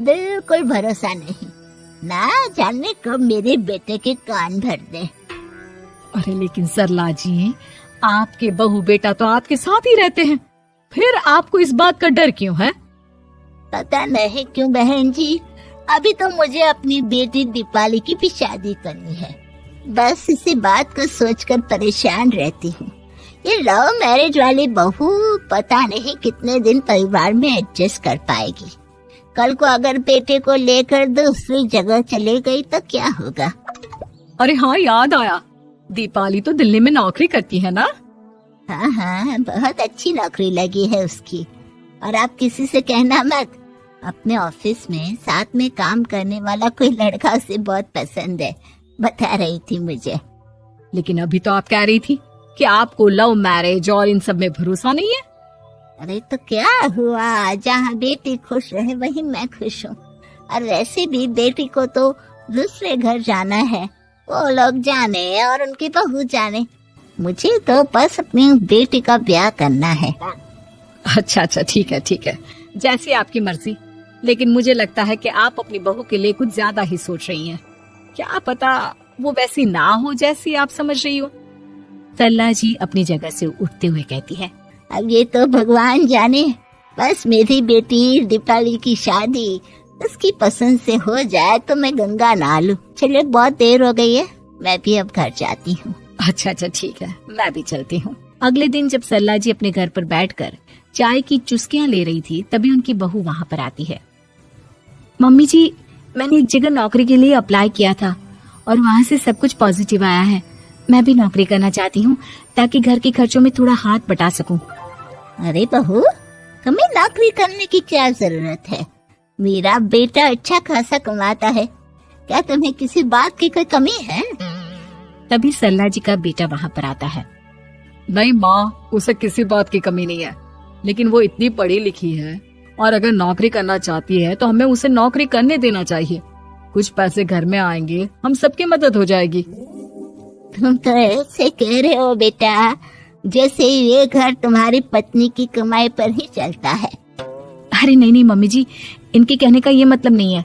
बिल्कुल भरोसा नहीं, ना जाने कब मेरे बेटे के कान भर दे। अरे लेकिन सरला जी, आपके बहू बेटा तो आपके साथ ही रहते हैं, फिर आपको इस बात का डर क्यों है? पता नहीं क्यों बहन जी, अभी तो मुझे अपनी बेटी दीपाली की भी शादी करनी है। बस इसी बात को सोचकर परेशान रहती हूँ। ये लव मैरिज वाली बहू पता नहीं कितने दिन परिवार में एडजस्ट कर पाएगी। कल को अगर बेटे को लेकर दूसरी जगह चले गई तो क्या होगा? अरे हाँ, याद आया, दीपाली तो दिल्ली में नौकरी करती है ना? हाँ हाँ, बहुत अच्छी नौकरी लगी है उसकी। और आप किसी से कहना मत, अपने ऑफिस में साथ में काम करने वाला कोई लड़का उसे बहुत पसंद है, बता रही थी मुझे। लेकिन अभी तो आप कह रही थी कि आपको लव मैरिज और इन सब में भरोसा नहीं है। अरे तो क्या हुआ, जहाँ बेटी खुश रहे वहीं मैं खुश हूँ। और वैसे भी बेटी को तो दूसरे घर जाना है, वो लोग जाने और उनकी बहू जाने, मुझे तो बस अपनी बेटी का ब्याह करना है। अच्छा अच्छा, ठीक है ठीक है, जैसी आपकी मर्जी। लेकिन मुझे लगता है कि आप अपनी बहू के लिए कुछ ज्यादा ही सोच रही हैं। क्या पता वो वैसी ना हो जैसी आप समझ रही हो। सरला जी अपनी जगह से उठते हुए कहती है, अब ये तो भगवान जाने, बस मेरी बेटी दीपाली की शादी उसकी पसंद से हो जाए तो मैं गंगा नहा लूं। चलिए बहुत देर हो गई है, मैं भी अब घर जाती हूँ। अच्छा अच्छा ठीक है, मैं भी चलती हूँ। अगले दिन जब सरला जी अपने घर पर बैठकर चाय की चुस्कियां ले रही थी, तभी उनकी बहू वहाँ पर आती है। मम्मी जी, मैंने एक जगह नौकरी के लिए अप्लाई किया था और वहाँ से सब कुछ पॉजिटिव आया है। मैं भी नौकरी करना चाहती हूँ ताकि घर के खर्चों में थोड़ा हाथ बटा सकूं। अरे बहू, तुम्हें नौकरी करने की क्या जरूरत है? मेरा बेटा अच्छा खासा कमाता है, क्या तुम्हें किसी बात की कोई कमी है? तभी सरला जी का बेटा वहाँ पर आता है। नहीं माँ, उसे किसी बात की कमी नहीं है, लेकिन वो इतनी पढ़ी लिखी है और अगर नौकरी करना चाहती है तो हमें उसे नौकरी करने देना चाहिए। कुछ पैसे घर में आएंगे, हम सबकी मदद हो जाएगी। तुम तो ऐसे कह रहे हो बेटा जैसे ये घर तुम्हारी पत्नी की कमाई पर ही चलता है। अरे नहीं नहीं मम्मी जी, इनके कहने का ये मतलब नहीं है,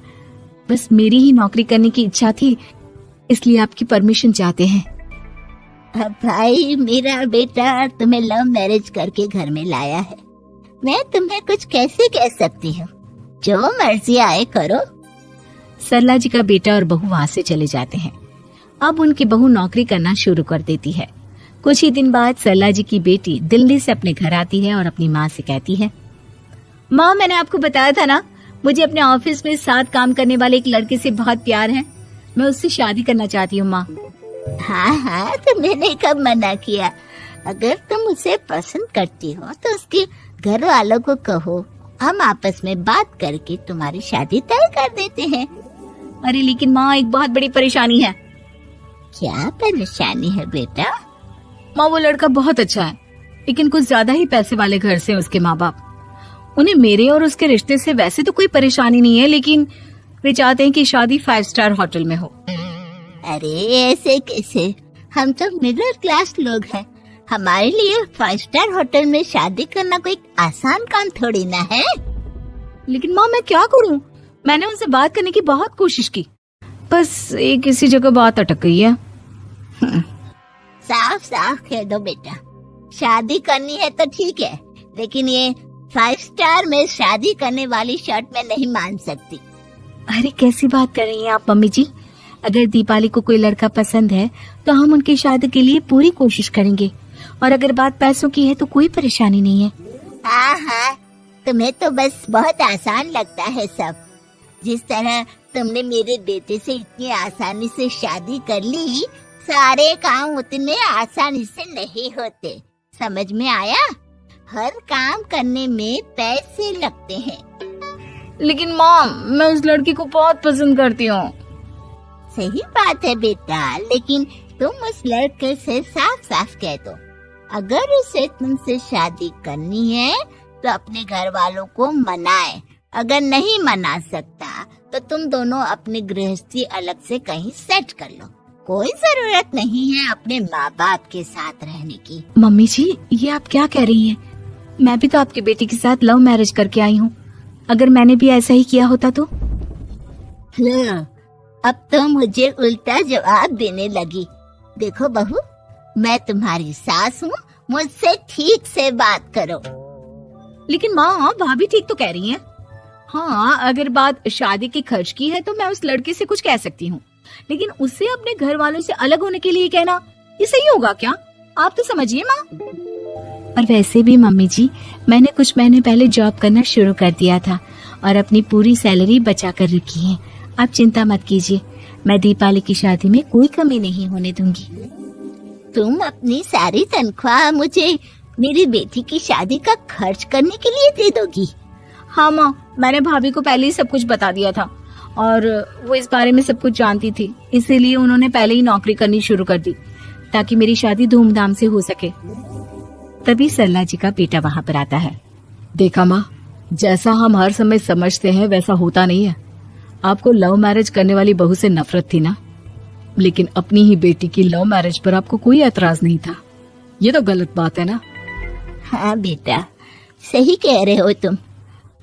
बस मेरी ही नौकरी करने की इच्छा थी, इसलिए आपकी परमिशन चाहते हैं। अब भाई, मेरा बेटा तुम्हें लव मैरिज करके घर में लाया है, मैं तुम्हें कुछ कैसे कह सकती हूँ? जो मर्जी आए करो। सरला जी का बेटा और बहू वहाँ से चले जाते हैं। अब उनकी बहू नौकरी करना शुरू कर देती है। कुछ ही दिन बाद सरला जी की बेटी दिल्ली से अपने घर आती है और अपनी माँ से कहती है, माँ, मैंने आपको बताया था ना, मुझे अपने ऑफिस में साथ काम करने वाले एक लड़के से बहुत प्यार है, मैं उससे शादी करना चाहती हूँ। माँ, हाँ हाँ, तो मैंने कब मना किया? अगर तुम उसे पसंद करती हो तो उसके घर वालों को कहो, हम आपस में बात करके तुम्हारी शादी तय कर देते हैं। अरे लेकिन माँ, एक बहुत बड़ी परेशानी है। क्या परेशानी है बेटा? माँ, वो लड़का बहुत अच्छा है, लेकिन कुछ ज्यादा ही पैसे वाले घर से उसके माँ बाप। उन्हें मेरे और उसके रिश्ते से वैसे तो कोई परेशानी नहीं है, लेकिन वे चाहते हैं कि शादी 5 स्टार होटल में हो। अरे ऐसे कैसे? हम तो मिडिल क्लास लोग हैं, हमारे लिए 5 स्टार होटल में शादी करना कोई आसान काम थोड़ी ना है। लेकिन माँ, मैं क्या करूँ? मैंने उनसे बात करने की बहुत कोशिश की, बस एक किसी जगह बात अटक गई है। साफ साफ कह दो बेटा, शादी करनी है तो ठीक है, लेकिन ये 5 स्टार में शादी करने वाली शर्त मैं नहीं मान सकती। अरे कैसी बात कर रही हैं आप मम्मी जी? अगर दीपाली को कोई लड़का पसंद है तो हम उनकी शादी के लिए पूरी कोशिश करेंगे, और अगर बात पैसों की है तो कोई परेशानी नहीं है। हाँ हाँ, तुम्हें तो बस बहुत आसान लगता है सब। जिस तरह तुमने मेरे बेटे से इतनी आसानी से शादी कर ली, सारे काम उतने आसानी से नहीं होते, समझ में आया? हर काम करने में पैसे लगते हैं। लेकिन माँ, मैं उस लड़की को बहुत पसंद करती हूँ। सही बात है बेटा, लेकिन तुम उस लड़के से साफ साफ कह दो, अगर उसे तुमसे शादी करनी है तो अपने घर वालों को मनाए। अगर नहीं मना सकता तो तुम दोनों अपनी गृहस्थी अलग से कहीं सेट कर लो। कोई जरूरत नहीं है अपने माँ बाप के साथ रहने की। मम्मी जी, ये आप क्या कह रही हैं? मैं भी तो आपके बेटे के साथ लव मैरिज करके आई हूँ, अगर मैंने भी ऐसा ही किया होता तो? लो, अब तो मुझे उल्टा जवाब देने लगी। देखो बहू, मैं तुम्हारी सास हूँ, मुझसे ठीक से बात करो। लेकिन माँ, भाभी ठीक तो कह रही हैं। हाँ, अगर बात शादी के खर्च की है तो मैं उस लड़के से कुछ कह सकती हूँ, लेकिन उससे अपने घर वालों से अलग होने के लिए कहना, ये सही होगा क्या? आप तो समझिए माँ। और वैसे भी मम्मी जी, मैंने कुछ महीने पहले जॉब करना शुरू कर दिया था और अपनी पूरी सैलरी बचा कर रखी है। आप चिंता मत कीजिए, मैं दीपाली की शादी में कोई कमी नहीं होने दूंगी। तुम अपनी सारी तनख्वाह मुझे मेरी बेटी की शादी का खर्च करने के लिए दे दोगी? हाँ माँ, मैंने भाभी को पहले ही सब कुछ बता दिया था और वो इस बारे में सब कुछ जानती थी, इसीलिए उन्होंने पहले ही नौकरी करनी शुरू कर दी ताकि मेरी शादी धूमधाम से हो सके। तभी सरला जी का बेटा वहां पर आता है। देखा माँ, जैसा हम हर समय समझते हैं वैसा होता नहीं है। आपको लव मैरिज करने वाली बहू से नफरत थी ना, लेकिन अपनी ही बेटी की लव मैरिज पर आपको कोई एतराज नहीं था। ये तो गलत बात है ना। हाँ बेटा, सही कह रहे हो तुम।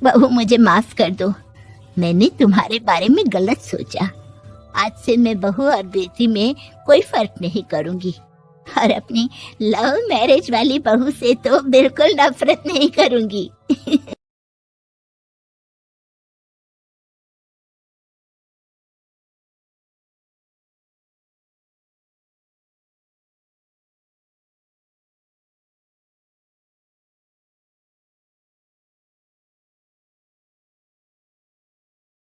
बहू, मुझे माफ कर दो, मैंने तुम्हारे बारे में गलत सोचा। आज से मैं बहू और बेटी में कोई फर्क नहीं करूंगी और अपनी लव मैरिज वाली बहू से तो बिल्कुल नफरत नहीं करूंगी।